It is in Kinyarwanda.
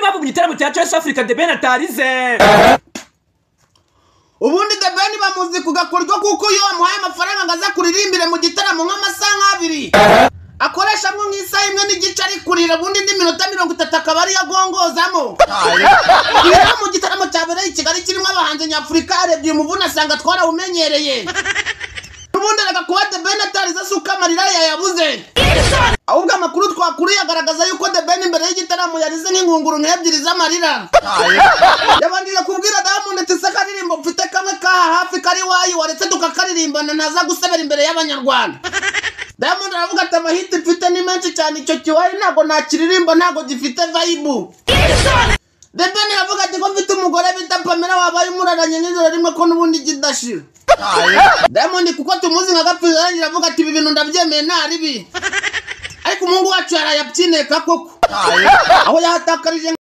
niba mu gitaramo cya Choice Africa The Ben atarize. Ubundi The Ben bamuzi kugakorwa kuko iyo amuhaye amafaranga ngaza kuririmbire mu gitaramo nk'amasaha 2 akoresha mwo nk'isaha imwe n'igice ari kurira ubundi ndi minota 30 akaba ari yagongozamo. Iyo mu gitaramo cyabereye i Kigali kirimo abahanzi nyafurika arebye umuvuna asanga twarawumenyereye. Ubundi reka kuba The Ben atarize suka amarira yayabuze. Ahubwo amakuru twakuriye agaragaza yuko The Ben imbere y'igitaramo yarize nk'ingunguru nk'ebyiri z'amarira. Yabandije kubwira Diamond ati sakaririmbo mfite kamwe ka hafi kari wayi waretse tukakaririmbana ntaza gusebera imbere y'abanyarwanda. Diamond aravuga ati amahiti mfite ni menshi cyane icyo kiwayi ntago nakiririmba ntago gifite vibe. The Ben aravuga ati ko mfite umugore bita Pamela wabaye umuraranye n'inzira rimwe ko n'ubundi gidashira. Diamond kuko tumuzi nka gapfiza yarangira avuga ati ibi bintu ndabyemeye ntaribi. Ariko umuhungu wacu yarayabyineka koko. Aho yahatakarije